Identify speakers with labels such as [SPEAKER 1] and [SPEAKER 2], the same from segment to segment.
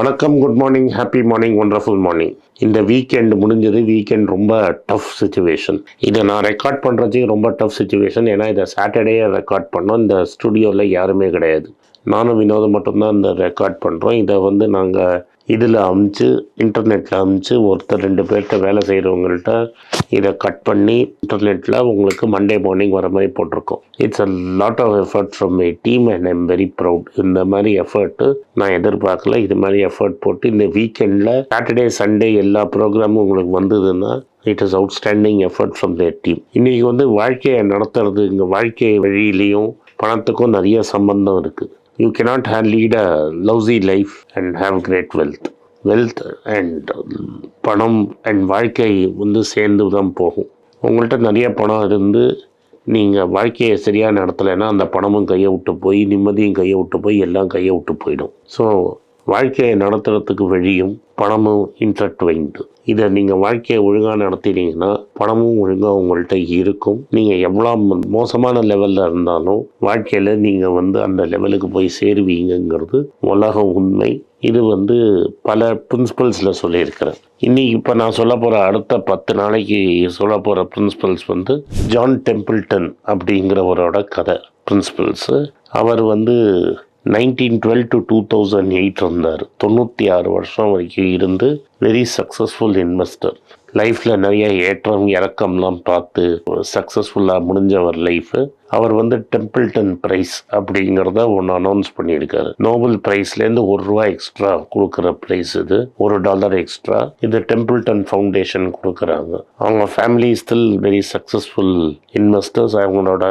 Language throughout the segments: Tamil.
[SPEAKER 1] வணக்கம், good morning, happy morning, wonderful morning. இந்த வீக்கெண்ட் முடிஞ்சது. வீக்கெண்ட் ரொம்ப டஃப் சுச்சுவேஷன். இதை நான் ரெக்கார்ட் பண்ணுறதுக்கு ரொம்ப டஃப் சுச்சுவேஷன். ஏன்னா இதை சாட்டர்டே ரெக்கார்ட் பண்ணோம். இந்த ஸ்டுடியோவில் யாருமே கிடையாது. நானும் வினோதம் மட்டும்தான் இந்த ரெக்கார்ட் பண்ணுறோம். இதை நாங்கள் இதில் அமுச்சு இன்டர்நெட்டில் அமுச்சு ஒருத்தர் 2 பேர்கிட்ட வேலை செய்கிறவங்கள்ட்ட இதை கட் பண்ணி இன்டர்நெட்டில் உங்களுக்கு மண்டே மார்னிங் வர மாதிரி போட்டிருக்கோம். It's a lot of effort from my team and I'm very proud. இந்த மாதிரி எஃபர்ட்டு நான் எதிர்பார்க்கல. இது மாதிரி எஃபர்ட் போட்டு இந்த வீக்கெண்டில் சாட்டர்டே சண்டே எல்லா ப்ரோக்ராமும் உங்களுக்கு வந்ததுன்னா it is outstanding effort from there team. இன்றைக்கி வாழ்க்கையை நடத்துறது, இங்கே வாழ்க்கை வழியிலையும் பணத்துக்கும் நிறைய சம்பந்தம் இருக்குது. You cannot lead a lousy life and have great wealth. Wealth and பணம் அண்ட் வாழ்க்கை சேர்ந்து தான் போகும். உங்கள்கிட்ட நிறைய பணம் இருந்து நீங்கள் வாழ்க்கையை சரியாக நடத்தலைன்னா அந்த பணமும் கையை விட்டு போய், நிம்மதியும் கையை விட்டு போய், எல்லாம் கையை விட்டு போயிடும். ஸோ வாழ்க்கையை நடத்துறதுக்கு வழியும் பணமும் இன்டர்ட்வைன்டு. இதை நீங்கள் வாழ்க்கையை ஒழுங்காக நடத்தினீங்கன்னா பணமும் ஒழுங்காக உங்கள்கிட்ட இருக்கும். நீங்கள் எவ்வளோ மோசமான லெவலில் இருந்தாலும் வாழ்க்கையில் நீங்கள் அந்த லெவலுக்கு போய் சேருவீங்கிறது உலகம் உண்மை. இது பல பிரின்சிபல்ஸில் சொல்லியிருக்கிறேன். இன்னைக்கு இப்போ நான் சொல்ல போகிற அடுத்த 10 நாளைக்கு சொல்ல போகிற பிரின்சிபல்ஸ் ஜான் டெம்பிள்டன் அப்படிங்கிறவரோட கதை பிரின்சிபல்ஸு. அவர் 1912 to 2008 இருந்தார். 96 வருஷம் வரைக்கும் இருந்து வெரி சக்ஸஸ்ஃபுல் இன்வெஸ்டர். லைஃப்பில் நிறைய ஏற்றம் இறக்கம்லாம் பார்த்து சக்ஸஸ்ஃபுல்லாக முடிஞ்சவர் லைஃபு. அவர் டெம்பிள்டன் ப்ரைஸ் அப்படிங்கிறத ஒன்று அனௌன்ஸ் பண்ணியிருக்காரு. நோபல் ப்ரைஸ்லேருந்து ₹1 எக்ஸ்ட்ரா கொடுக்குற ப்ரைஸ் இது, $1 எக்ஸ்ட்ரா. இது டெம்பிள்டன் ஃபவுண்டேஷன் கொடுக்குறாங்க. அவங்க family still very successful investors. அவங்களோட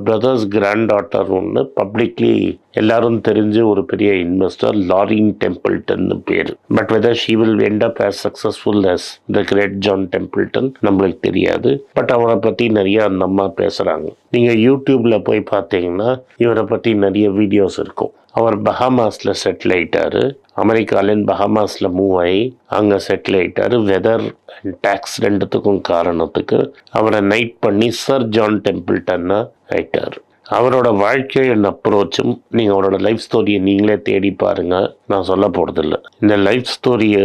[SPEAKER 1] பிரதர்ஸ் கிராண்ட் டாட்டர் பப்ளிக்லி எல்லாரும் தெரிஞ்சு ஒரு பெரிய இன்வெஸ்டர், லாரின் டெம்பிள்டன் பேர். But whether she will end up as successful as the great John Templeton நம்மளுக்கு தெரியாது. பட் அவரை பற்றி நிறைய அந்த அம்மா பேசுகிறாங்க. நீங்கள் யூடியூப்பில் போய் பார்த்தீங்கன்னா இவரை பற்றி நிறைய வீடியோஸ் இருக்கும். அவர் பஹாமாஸில் செட்டில் ஆகிட்டார். அமெரிக்காலேருந்து பஹாமாஸில் மூவ் ஆகி அங்கே செட்டில் ஆகிட்டார். வெதர் அண்ட் டேக்ஸ் ரெண்டுத்துக்கும் காரணத்துக்கு அவரை நைட் பண்ணி சர் ஜான் டெம்பிள்டன்னா ஆயிட்டார். அவரோட வாழ்க்கை அண்ட் அப்ரோச்சும் நீங்கள் அவரோட லைஃப் ஸ்டோரியை நீங்களே தேடி பாருங்கள். நான் சொல்ல போகிறதில்ல. இந்த லைஃப் ஸ்டோரியை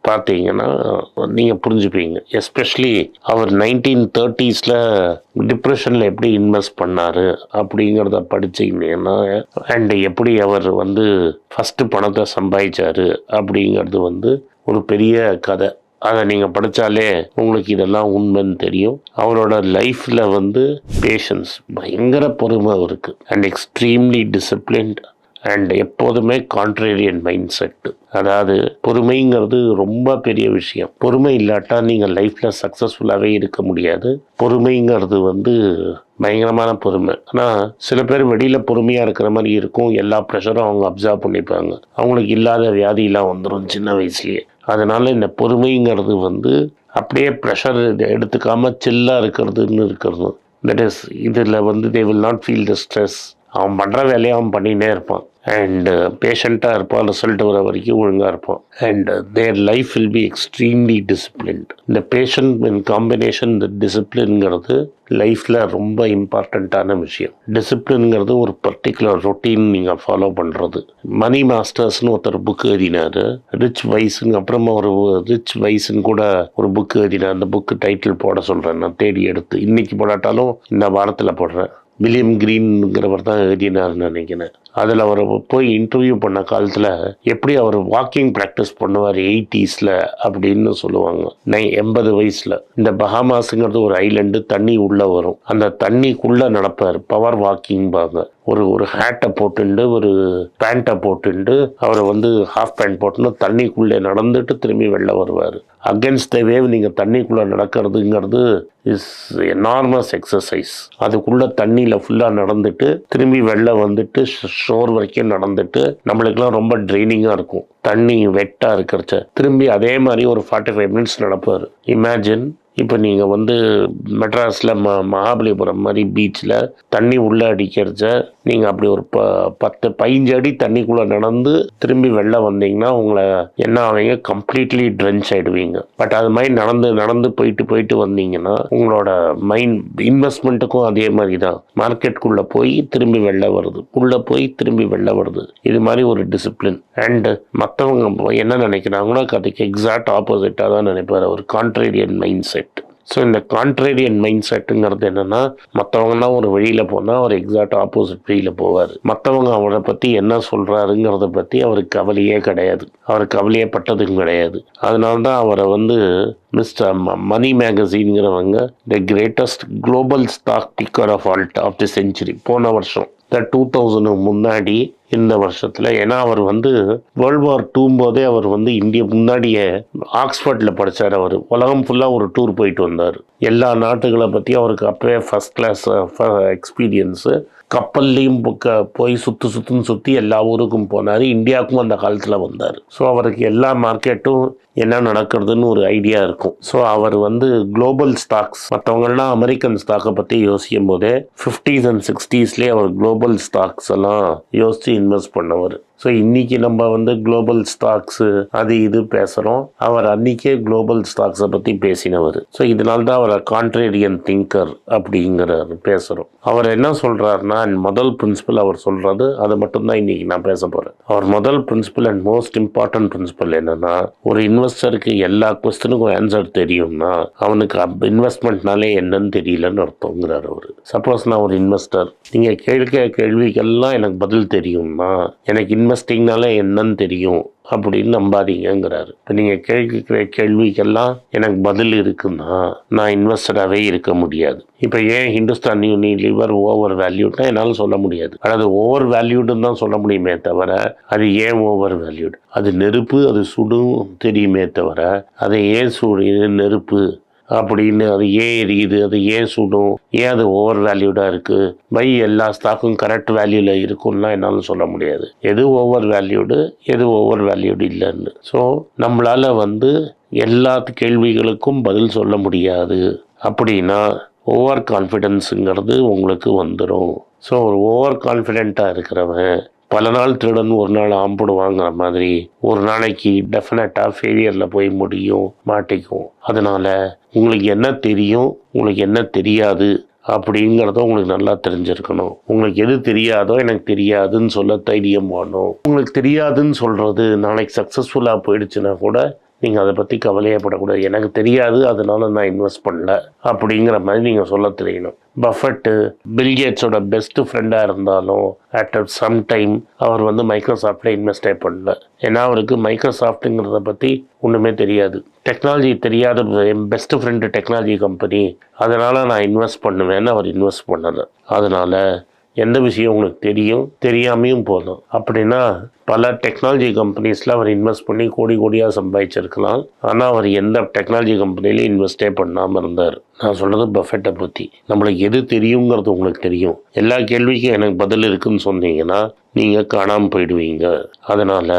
[SPEAKER 1] பார்த்தீங்கன்னா நீங்கள் புரிஞ்சுப்பீங்க. எஸ்பெஷலி அவர் 1930s டிப்ரெஷனில் எப்படி இன்வெஸ்ட் பண்ணார் அப்படிங்கிறத படிச்சிங்கன்னா, அண்ட் எப்படி அவர் ஃபஸ்ட்டு பணத்தை சம்பாதிச்சார் அப்படிங்கிறது ஒரு பெரிய கதை. அதை நீங்கள் படித்தாலே உங்களுக்கு இதெல்லாம் உண்மைன்னு தெரியும். அவரோட லைஃப்பில் பேஷன்ஸ், பயங்கர பொறுமை இருக்குது, அண்ட் எக்ஸ்ட்ரீம்லி டிசிப்ளின்ட் அண்ட் எப்போதுமே கான்ட்ரேரியன் மைண்ட் செட்டு. அதாவது பொறுமைங்கிறது ரொம்ப பெரிய விஷயம். பொறுமை இல்லாட்டா நீங்கள் லைஃப்பில் சக்ஸஸ்ஃபுல்லாகவே இருக்க முடியாது. பொறுமைங்கிறது பயங்கரமான பொறுமை. ஆனால் சில பேர் வெளியில் பொறுமையாக இருக்கிற மாதிரி இருக்கும். எல்லா ப்ரெஷரும் அவங்க அப்சர்வ் பண்ணிப்பாங்க. அவங்களுக்கு இல்லாத வியாதியெல்லாம் வந்துடும் சின்ன வயசுலேயே. அதனால் இந்த பொறுமைங்கிறது அப்படியே ப்ரெஷர் எடுத்துக்காமல் சில்லாக இருக்கிறது. தட் இஸ் இதில் they will not feel the stress. அவன் பண்ணுற வேலையை அவன் பண்ணிகிட்டே இருப்பான். அண்டு பேஷண்ட்டாக இருப்பான். ரிசல்ட் வர வரைக்கும் ஒழுங்காக இருப்பான். And their life will be extremely disciplined. இந்த பேஷண்ட் இன் காம்பினேஷன், இந்த டிசிப்ளின்ங்கிறது லைஃப்பில் ரொம்ப இம்பார்ட்டண்ட்டான விஷயம். டிசிப்ளின்ங்கிறது ஒரு பர்டிகுலர் ரொட்டீன் நீங்கள் ஃபாலோ பண்ணுறது. மணி மாஸ்டர்ஸ்னு ஒருத்தர் புக்கு எழுதினார். ரிச் வைஸ்ன்னு அப்புறமா ஒரு ரிச் வைஸ்ன்னு கூட ஒரு புக்கு எழுதினார். அந்த புக்கு டைட்டில் போட சொல்கிறேன், நான் தேடி எடுத்து. இன்றைக்கி போடாட்டாலும் இந்த வாரத்தில் போடுறேன். வில்லியம் கிரீன்ங்கிறவர் தான் எழுதினார்னு நினைக்கிறேன். அதில் அவர் போய் இன்டர்வியூ பண்ண காலத்தில் எப்படி அவர் வாக்கிங் ப்ராக்டிஸ் பண்ணுவார் 80s அப்படின்னு சொல்லுவாங்க. 80 வயசில். இந்த பஹாமாஸுங்கிறது ஒரு ஐலண்டு, தண்ணி உள்ளே வரும். அந்த தண்ணிக்குள்ளே நடப்பார். பவர் வாக்கிங்பாங்க. ஒரு ஹேட்டை போட்டுண்டு ஒரு பேண்ட்டை போட்டுண்டு அவர் ஹாஃப் பேண்ட் போட்டுன்னு தண்ணிக்குள்ளே நடந்துட்டு திரும்பி வெளில வருவார். அகென்ஸ்ட் த வேவ் நீங்கள் தண்ணிக்குள்ளே நடக்கிறதுங்கிறது இஸ் எனார்மஸ் எக்ஸசைஸ். அதுக்குள்ளே தண்ணியில் ஃபுல்லாக நடந்துட்டு திரும்பி வெளில ஷோர் வரைக்கும் நடந்துட்டு நம்மளுக்கெல்லாம் ரொம்ப ட்ரைனிங்காக இருக்கும். தண்ணி வெட்டாக இருக்கிறச்ச திரும்பி அதே மாதிரி ஒரு 45 மினிட்ஸ் நடப்பார். இமேஜின். இப்போ நீங்கள் மெட்ராஸில் மகாபலிபுரம் மாதிரி பீச்சில் தண்ணி உள்ளே அடிக்கிறச்ச நீங்கள் அப்படி ஒரு 10-15 அடி தண்ணிக்குள்ளே நடந்து திரும்பி வெளில வந்தீங்கன்னா உங்களை என்ன ஆவீங்க, கம்ப்ளீட்லி ட்ரென்ச் ஆகிடுவீங்க. பட் அது மாதிரி நடந்து போயிட்டு வந்தீங்கன்னா உங்களோட மைண்ட் இன்வெஸ்ட்மெண்ட்டுக்கும் அதே மாதிரி தான். மார்க்கெட்டுக்குள்ளே போய் திரும்பி வெளில வருது, உள்ளே போய் திரும்பி வெளில வருது. இது மாதிரி ஒரு டிசிப்ளின். அண்டு மற்றவங்க என்ன நினைக்கிறாங்களோ அதுக்கு எக்ஸாக்ட் ஆப்போசிட்டாக தான் நினைப்பார். ஒரு கான்ட்ரேரியன் மைண்ட் செட். ஸோ இந்த கான்ட்ரேரியன் மைண்ட் செட்டுங்கிறது என்னென்னா, மற்றவங்கலாம் ஒரு வழியில் போனால் அவர் எக்ஸாக்ட் ஆப்போசிட் வழியில் போவார். மற்றவங்க அவரை பற்றி என்ன சொல்கிறாருங்கிறத பற்றி அவருக்கு கவலையே கிடையாது, அவருக்கு கவலையே பட்டதும் கிடையாது. அதனால தான் அவரை மிஸ்டர் மணி மேகசின்ங்கிறவங்க the greatest global stock picker of the century போன வருஷம் 2000 முன்னாடி இந்த வருஷத்தில். ஏன்னா அவர் வேர்ல்டு வார் 2 போதே அவர் இந்தியா முன்னாடியே ஆக்ஸ்ஃபோர்டில் படித்தார். அவர் உலகம் ஃபுல்லாக ஒரு டூர் போயிட்டு வந்தார். எல்லா நாட்டுகளை பற்றி அவருக்கு அப்போவே ஃபஸ்ட் கிளாஸ் எக்ஸ்பீரியன்ஸு. கப்பல்லையும் போய் சுற்றி எல்லா ஊருக்கும் போனார். இந்தியாவுக்கும் அந்த காலத்தில் வந்தார். ஸோ அவருக்கு எல்லா மார்க்கெட்டும் என்ன நடக்கிறதுன்னு ஒரு ஐடியா இருக்கும். ஸோ அவர் குளோபல் ஸ்டாக்ஸ், மற்றவங்கள்லாம் அமெரிக்கன் ஸ்டாக்கை பற்றி யோசிக்கும் போதே 50s and 60s our global stocks எல்லாம் யோசித்து இன்வெஸ்ட் பண்ணவர். ஸோ இன்றைக்கி நம்ம குளோபல் ஸ்டாக்ஸு அது இது பேசுகிறோம். அவர் அன்றைக்கே குளோபல் ஸ்டாக்ஸை பற்றி பேசினவர். ஸோ இதனால தான் அவரை கான்ட்ரேரியன் திங்கர் அப்படிங்கிறார் பேசுகிறோம். அவர் என்ன சொல்கிறாருன்னா, முதல் பிரின்சிபல் அவர் சொல்கிறது அது மட்டும்தான் இன்றைக்கி நான் பேச போகிறேன். அவர் முதல் principal and most important principal என்னென்னா, ஒரு இன்வெஸ்டருக்கு எல்லா கொஸ்டினுக்கும் ஆன்சர் தெரியும்னா அவனுக்கு இன்வெஸ்ட்மெண்ட்னாலே என்னன்னு தெரியலன்னு அர்த்தங்கிறார் அவர். சப்போஸ் நான் ஒரு இன்வெஸ்டர், நீங்கள் கேட்க கேள்விக்கெல்லாம் எனக்கு பதில் தெரியும்னா எனக்கு இன்வெஸ்டிங்னாலே என்னன்னு தெரியும் அப்படின்னு நம்பாதீங்கிறாரு. இப்போ நீங்கள் கேட்கிற கேள்விக்கெல்லாம் எனக்கு பதில் இருக்குன்னா நான் இன்வெஸ்டராகவே இருக்க முடியாது. இப்போ ஏன் ஹிந்துஸ்தான் யூனிலிவர் ஓவர் வேல்யூட்னா என்னால் சொல்ல முடியாது. அதாவது ஓவர் வேல்யூடுன்னு தான் சொல்ல முடியுமே தவிர அது ஏன் ஓவர் வேல்யூடு, அது நெருப்பு, அது சுடும் தெரியுமே தவிர அதை ஏன் இது நெருப்பு அப்படின்னு, அது ஏன் எரியுது, அது ஏன் சுடும், ஏன் அது ஓவர் வேல்யூடாக இருக்குது, எல்லா ஸ்டாக்கும் கரெக்ட் வேல்யூவில் இருக்குன்னா என்னால் சொல்ல முடியாது. எது ஓவர் வேல்யூடு எது ஓவர் வேல்யூடு இல்லைன்னு. ஸோ நம்மளால் எல்லா கேள்விகளுக்கும் பதில் சொல்ல முடியாது. அப்படின்னா ஓவர் கான்ஃபிடென்ஸுங்கிறது உங்களுக்கு வந்துடும். ஸோ ஒரு ஓவர் கான்ஃபிடென்ட்டாக இருக்கிறவன் பல நாள் திருடன் ஒரு நாள் ஆம்பிடுவாங்கிற மாதிரி ஒரு நாளைக்கு டெஃபினட்டாக ஃபெயிலியரில் போய் மாட்டிக்கும். அதனால் உங்களுக்கு என்ன தெரியும், உங்களுக்கு என்ன தெரியாது அப்படிங்கிறத உங்களுக்கு நல்லா தெரிஞ்சிருக்கணும். உங்களுக்கு எது தெரியாதோ எனக்கு தெரியாதுன்னு சொல்ல தைரியம் வேணும். உங்களுக்கு தெரியாதுன்னு சொல்கிறது நாளைக்கு சக்ஸஸ்ஃபுல்லாக போயிடுச்சுன்னா கூட நீங்கள் அதை பற்றி கவலையப்படக்கூடாது. எனக்கு தெரியாது அதனால நான் இன்வெஸ்ட் பண்ணல அப்படிங்கிற மாதிரி நீங்கள் சொல்ல தெரியணும். பஃபெட்டு பில்கேட்ஸோட பெஸ்ட்டு ஃப்ரெண்டாக இருந்தாலும் ஆஃப்டர் சம் டைம் அவர் மைக்ரோசாஃப்டில் இன்வெஸ்டே பண்ணல. ஏன்னா அவருக்கு மைக்ரோசாஃப்ட்டுங்கிறத பற்றி ஒன்றுமே தெரியாது. டெக்னாலஜி தெரியாத என் பெஸ்ட்டு ஃப்ரெண்டு டெக்னாலஜி கம்பெனி, அதனால் நான் இன்வெஸ்ட் பண்ணுவேன்னு அவர் இன்வெஸ்ட் பண்ணலை. அதனால் எந்த விஷயம் உங்களுக்கு தெரியும், தெரியாமையும் போதும். அப்படின்னா பல டெக்னாலஜி கம்பெனிஸில் அவர் இன்வெஸ்ட் பண்ணி கோடியாக சம்பாதிச்சிருக்கலாம். ஆனால் அவர் எந்த டெக்னாலஜி கம்பெனிலையும் இன்வெஸ்டே பண்ணாமல் இருந்தார். நான் சொல்கிறது பஃபெட்டை பற்றி. நம்மளுக்கு எது தெரியுங்கிறது உங்களுக்கு தெரியும். எல்லா கேள்விக்கும் எனக்கு பதில் இருக்குதுன்னு சொன்னீங்கன்னா நீங்கள் காணாமல் போயிடுவீங்க. அதனால்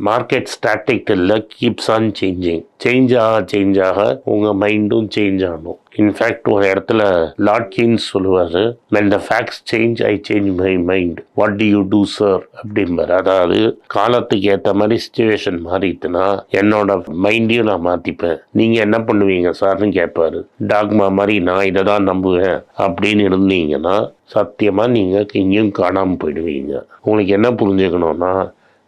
[SPEAKER 1] மார்க்கெட் ஸ்டாட்டிக் இல்லை, கீப்ஸ் ஆன் சேஞ்ச் ஆக உங்கள் மைண்டும் சேஞ்ச் ஆகணும். இன்ஃபேக்ட் ஒரு இடத்துல லார்ட் கீன்ஸ் சொல்லுவார், when the facts change I change my mind, what do you do sir அப்படிம்பார். அதாவது காலத்துக்கு ஏற்ற மாதிரி சிச்சுவேஷன் மாறிட்டுனா என்னோட மைண்டையும் நான் மாற்றிப்பேன், நீங்கள் என்ன பண்ணுவீங்க சார்னு கேட்பாரு. டாக்மா மாதிரி நான் இதை தான் நம்புவேன் அப்படின்னு இருந்தீங்கன்னா சத்தியமாக நீங்கள் எங்கேயும் காணாமல் போயிடுவீங்க. உங்களுக்கு என்ன புரிஞ்சுக்கணுன்னா,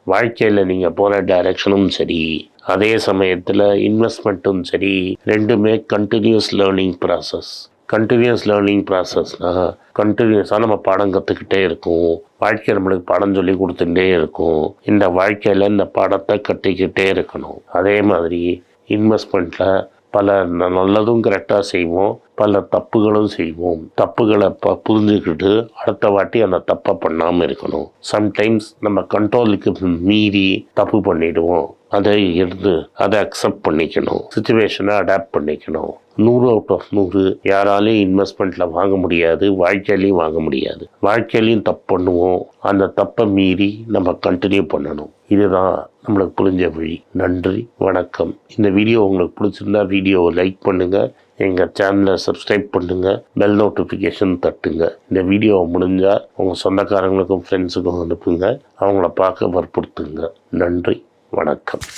[SPEAKER 1] வாழ்க்கையில் நீங்கள் போகிற டைரக்ஷனும் சரி, அதே சமயத்தில் இன்வெஸ்ட்மெண்ட்டும் சரி, ரெண்டுமே கண்டினியூஸ் லேர்னிங் ப்ராசஸ். கண்டினியூஸாக நம்ம பாடம் கற்றுக்கிட்டே இருக்கும். வாழ்க்கை நம்மளுக்கு பாடம் சொல்லி கொடுத்துட்டே இருக்கும். இந்த வாழ்க்கையில் இந்த பாடத்தை கற்றுக்கிட்டே இருக்கணும். அதே மாதிரி இன்வெஸ்ட்மெண்ட்டில் பல நல்லதும் கரெக்டாக செய்வோம், பல தப்புகளும் செய்வோம். தப்புகளை புரிஞ்சுக்கிட்டு அடுத்த வாட்டி அந்த தப்பை பண்ணாமல் இருக்கணும். சம்டைம்ஸ் நம்ம கண்ட்ரோலுக்கு மீறி தப்பு பண்ணிவிடுவோம். அதை அக்செப்ட் பண்ணிக்கணும், சுச்சுவேஷனை அடாப்ட் பண்ணிக்கணும். 100 out of 100 யாராலையும் இன்வெஸ்ட்மெண்ட்டில் வாங்க முடியாது, வாழ்க்கையிலையும் வாங்க முடியாது. வாழ்க்கையிலையும் தப்பு பண்ணுவோம், அந்த தப்பை மீறி நம்ம கண்டினியூ பண்ணணும். இதுதான் நம்மளுக்கு புரிஞ்ச வழி. நன்றி, வணக்கம். இந்த வீடியோ உங்களுக்கு பிடிச்சிருந்தா வீடியோவை லைக் பண்ணுங்கள், எங்கள் சேனலை சப்ஸ்கிரைப் பண்ணுங்கள், பெல் நோட்டிஃபிகேஷன் தட்டுங்க. இந்த வீடியோவை முடிஞ்சால் உங்கள் சொந்தக்காரங்களுக்கும் ஃப்ரெண்ட்ஸுக்கும் அனுப்புங்க, அவங்கள பார்க்க வற்புறுத்துங்க. நன்றி, வணக்கம்.